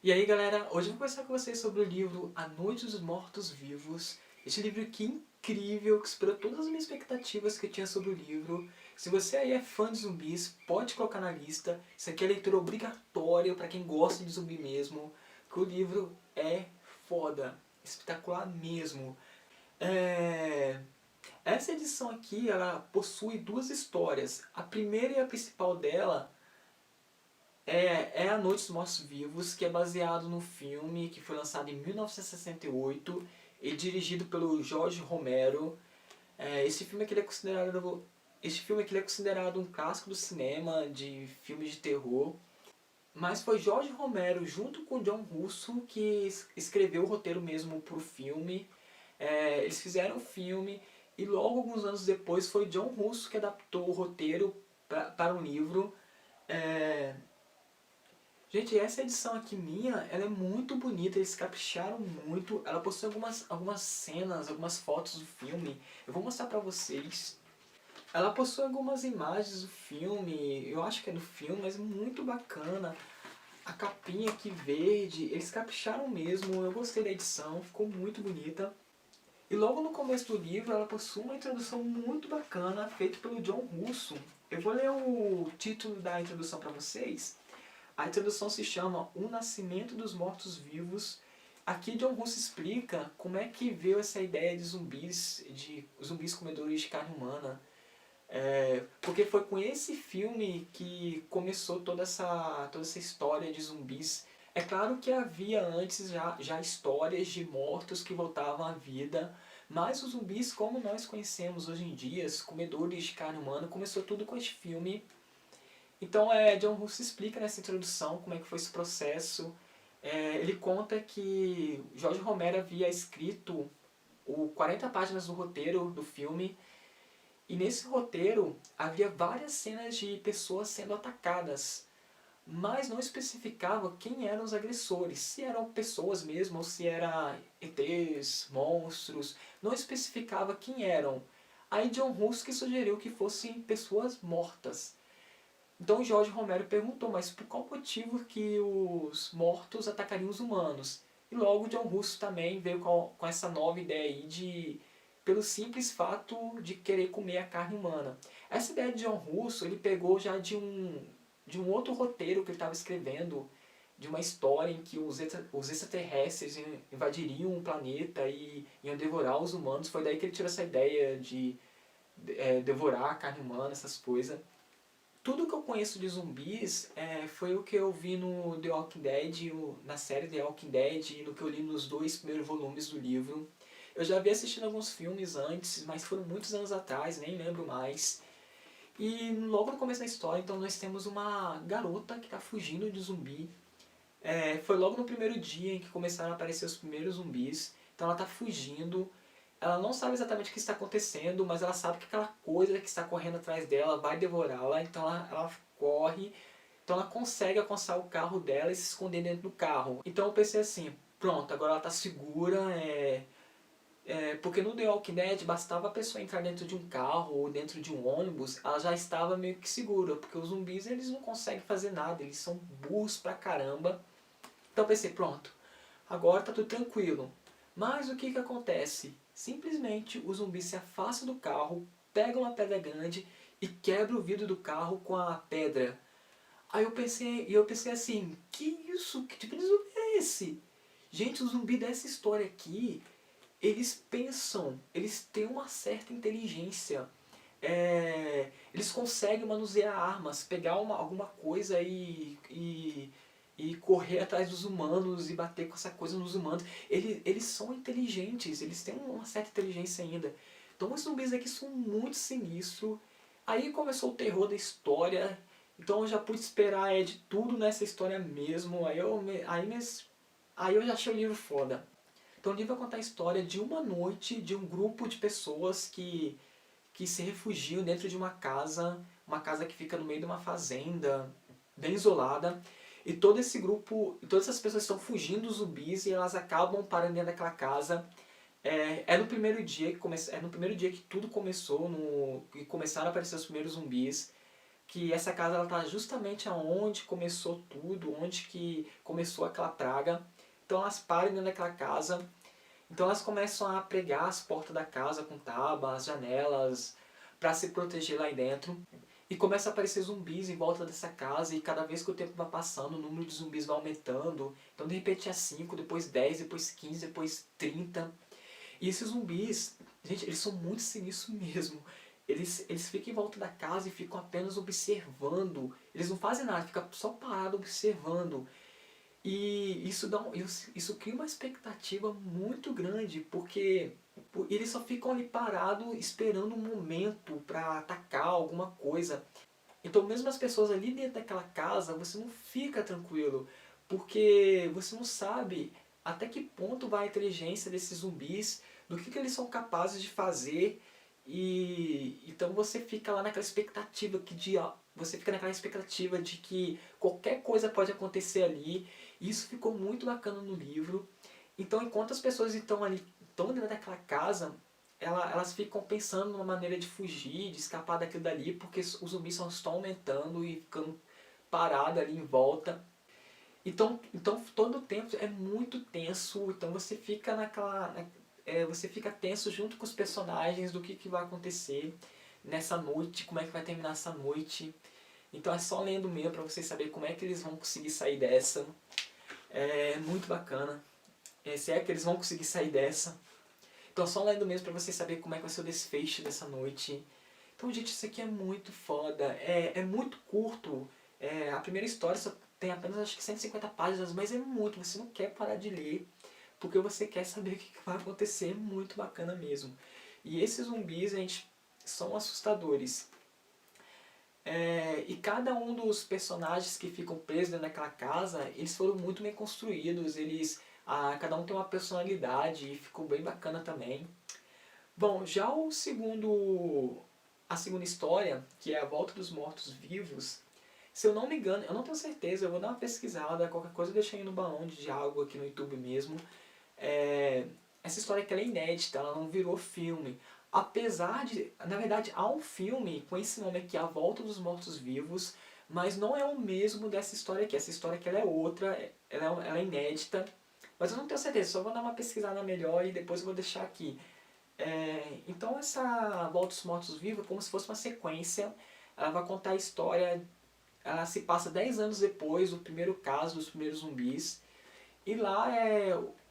E aí galera, hoje eu vou conversar com vocês sobre o livro A Noite dos Mortos-Vivos. Este livro aqui incrível, que superou todas as minhas expectativas que eu tinha sobre o livro. Se você aí é fã de zumbis, pode colocar na lista. Isso aqui é leitura obrigatória para quem gosta de zumbi mesmo. Que o livro é foda, espetacular mesmo. Essa edição aqui, ela possui duas histórias. A primeira e a principal dela é A Noite dos Mortos-Vivos, que é baseado no filme que foi lançado em 1968 e dirigido pelo Jorge Romero. Esse filme aqui ele é considerado um clássico do cinema, de filmes de terror. Mas foi Jorge Romero, junto com John Russo, que escreveu o roteiro mesmo pro filme. Eles fizeram o filme e logo alguns anos depois foi John Russo que adaptou o roteiro para um livro. É, Gente, essa edição aqui minha, ela é muito bonita, eles capricharam muito. Ela possui algumas cenas, algumas fotos do filme. Eu vou mostrar pra vocês. Ela possui algumas imagens do filme, eu acho que é do filme, mas muito bacana. A capinha aqui verde, eles capricharam mesmo, eu gostei da edição, ficou muito bonita. E logo no começo do livro, ela possui uma introdução muito bacana, feita pelo John Russo. Eu vou ler o título da introdução pra vocês. A introdução se chama O Nascimento dos Mortos-Vivos. Aqui John Russo explica como é que veio essa ideia de zumbis comedores de carne humana. Porque foi com esse filme que começou toda essa história de zumbis. É claro que havia antes já histórias de mortos que voltavam à vida, mas os zumbis como nós conhecemos hoje em dia, os comedores de carne humana, começou tudo com esse filme. Então, John Russo explica nessa introdução como é que foi esse processo. Ele conta que Jorge Romero havia escrito 40 páginas do roteiro do filme, e nesse roteiro havia várias cenas de pessoas sendo atacadas, mas não especificava quem eram os agressores, se eram pessoas mesmo ou se eram ETs, monstros, não especificava quem eram. Aí John Russo que sugeriu que fossem pessoas mortas. Então Jorge Romero perguntou, mas por qual motivo que os mortos atacariam os humanos? E logo John Russo também veio com essa nova ideia aí pelo simples fato de querer comer a carne humana. Essa ideia de John Russo ele pegou já de um outro roteiro que ele estava escrevendo, de uma história em que os extraterrestres invadiriam um planeta e iam devorar os humanos. Foi daí que ele tirou essa ideia de devorar a carne humana, essas coisas. Tudo que eu conheço de zumbis foi o que eu vi no The Walking Dead, na série The Walking Dead, e no que eu li nos 2 primeiros volumes do livro. Eu já havia assistido alguns filmes antes, mas foram muitos anos atrás, nem lembro mais. E logo no começo da história, então nós temos uma garota que está fugindo de zumbi. Foi logo no primeiro dia em que começaram a aparecer os primeiros zumbis. Então ela está fugindo. Ela não sabe exatamente o que está acontecendo, mas ela sabe que aquela coisa que está correndo atrás dela vai devorá-la. Então ela corre. Então ela consegue alcançar o carro dela e se esconder dentro do carro. Então eu pensei assim, pronto, agora ela está segura. Porque no The Walking Dead bastava a pessoa entrar dentro de um carro ou dentro de um ônibus, ela já estava meio que segura. Porque os zumbis eles não conseguem fazer nada, eles são burros pra caramba. Então eu pensei, pronto, agora tá tudo tranquilo. Mas o que que acontece? Simplesmente o zumbi se afasta do carro, pega uma pedra grande e quebra o vidro do carro com a pedra. Aí eu pensei assim, que isso? Que tipo de zumbi é esse? Gente, o zumbi dessa história aqui, eles pensam, eles têm uma certa inteligência. Eles conseguem manusear armas, pegar alguma coisa e correr atrás dos humanos e bater com essa coisa nos humanos. Eles são inteligentes, eles têm uma certa inteligência ainda. Então os zumbis aqui são muito sinistros. Aí começou o terror da história, então eu já pude esperar de tudo nessa história mesmo. Aí eu já achei o livro foda. Então o livro vai contar a história de uma noite de um grupo de pessoas que se refugiam dentro de uma casa que fica no meio de uma fazenda, bem isolada. E todo esse grupo, todas essas pessoas estão fugindo dos zumbis e elas acabam parando dentro daquela casa. No primeiro dia que no primeiro dia que tudo começou, que começaram a aparecer os primeiros zumbis. que essa casa ela tá justamente aonde começou tudo, onde que começou aquela praga. Então elas param dentro daquela casa, então elas começam a pregar as portas da casa com tábuas, as janelas, para se proteger lá dentro. E começa a aparecer zumbis em volta dessa casa, e cada vez que o tempo vai passando, o número de zumbis vai aumentando. Então de repente é 5, depois 10, depois 15, depois 30. E esses zumbis, gente, eles são muito sinistros mesmo. Eles ficam em volta da casa e ficam apenas observando. Eles não fazem nada, ficam só parados observando. E isso cria uma expectativa muito grande, porque eles só ficam ali parados esperando um momento para atacar alguma coisa. Então mesmo as pessoas ali dentro daquela casa, você não fica tranquilo, porque você não sabe até que ponto vai a inteligência desses zumbis, do que eles são capazes de fazer, e então você fica lá naquela expectativa você fica naquela expectativa de que qualquer coisa pode acontecer ali. Isso ficou muito bacana no livro. Então enquanto as pessoas estão dentro daquela casa, elas ficam pensando numa maneira de fugir, de escapar daquilo dali, porque os zumbis só estão aumentando e ficando parados ali em volta. Então todo o tempo é muito tenso, então você fica você fica tenso junto com os personagens do que vai acontecer nessa noite, como é que vai terminar essa noite. Então é só lendo mesmo para vocês saberem como é que eles vão conseguir sair dessa. É muito bacana. Se é que eles vão conseguir sair dessa. Então só lendo mesmo para vocês saberem como é que vai ser o desfecho dessa noite. Então, gente, isso aqui é muito foda. É muito curto. A primeira história só tem apenas acho que 150 páginas, mas é muito. Você não quer parar de ler, porque você quer saber o que vai acontecer. É muito bacana mesmo. E esses zumbis, gente, são assustadores. E cada um dos personagens que ficam presos dentro daquela casa, eles foram muito bem construídos. Cada um tem uma personalidade e ficou bem bacana também. Bom, já a segunda história, que é A Volta dos Mortos-Vivos, se eu não me engano, eu não tenho certeza, eu vou dar uma pesquisada, qualquer coisa eu deixei no balão de diálogo aqui no YouTube mesmo. Essa história aqui ela é inédita, ela não virou filme. Apesar de, na verdade, há um filme com esse nome aqui, A Volta dos Mortos-Vivos, mas não é o mesmo dessa história aqui. Essa história aqui ela é outra, ela é inédita, mas eu não tenho certeza, só vou dar uma pesquisada melhor e depois eu vou deixar aqui. Então essa Volta dos Mortos-Vivos é como se fosse uma sequência. Ela vai contar a história, ela se passa 10 anos depois do primeiro caso dos primeiros zumbis. E lá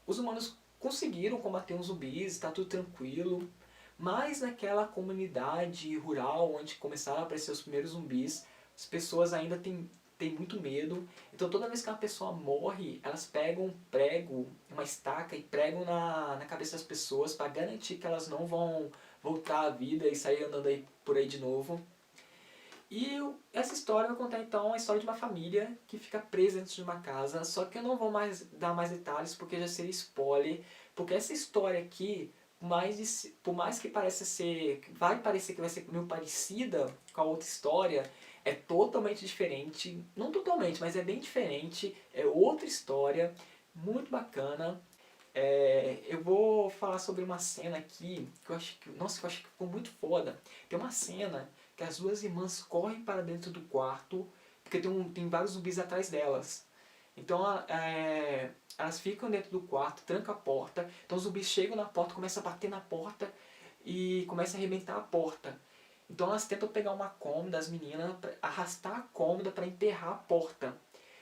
os humanos conseguiram combater os zumbis, está tudo tranquilo. Mas naquela comunidade rural onde começaram a aparecer os primeiros zumbis, as pessoas ainda têm muito medo. Então toda vez que uma pessoa morre, elas pegam um prego, uma estaca e pregam na cabeça das pessoas para garantir que elas não vão voltar à vida e sair andando por aí de novo. E essa história vai contar então a história de uma família que fica presa dentro de uma casa, só que eu não vou mais dar mais detalhes porque já seria spoiler, porque essa história aqui, por mais que vai parecer que vai ser meio parecida com a outra história, é totalmente diferente, não totalmente, mas é bem diferente, é outra história, muito bacana. Eu vou falar sobre uma cena aqui que eu acho que, nossa, que eu acho que ficou muito foda. Tem uma cena que as duas irmãs correm para dentro do quarto, porque tem vários zumbis atrás delas. Então elas ficam dentro do quarto, trancam a porta, então os zumbis chegam na porta, começam a bater na porta e começam a arrebentar a porta. Então elas tentam pegar uma cômoda, as meninas, arrastar a cômoda para emperrar a porta.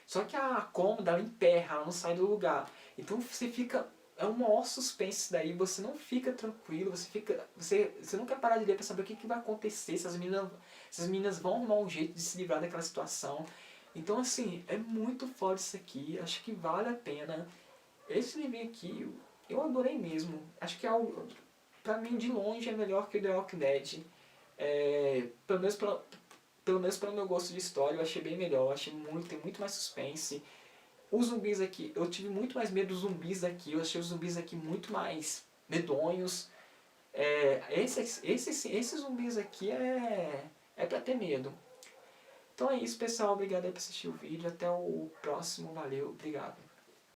Só que a cômoda ela emperra, ela não sai do lugar. Então você fica... É um maior suspense daí, você não fica tranquilo, você não quer parar de ler para saber o que vai acontecer, se as meninas vão arrumar um jeito de se livrar daquela situação. Então assim, é muito foda isso aqui, acho que vale a pena. Esse livro aqui, eu adorei mesmo, acho que pra mim de longe é melhor que o The Walking Dead. Pelo menos pelo meu gosto de história, eu achei bem melhor, tem muito mais suspense. Os zumbis aqui, eu tive muito mais medo dos zumbis daqui, eu achei os zumbis aqui muito mais medonhos. Esses zumbis aqui é pra ter medo. Então é isso, pessoal, obrigado aí por assistir o vídeo, até o próximo, valeu, obrigado.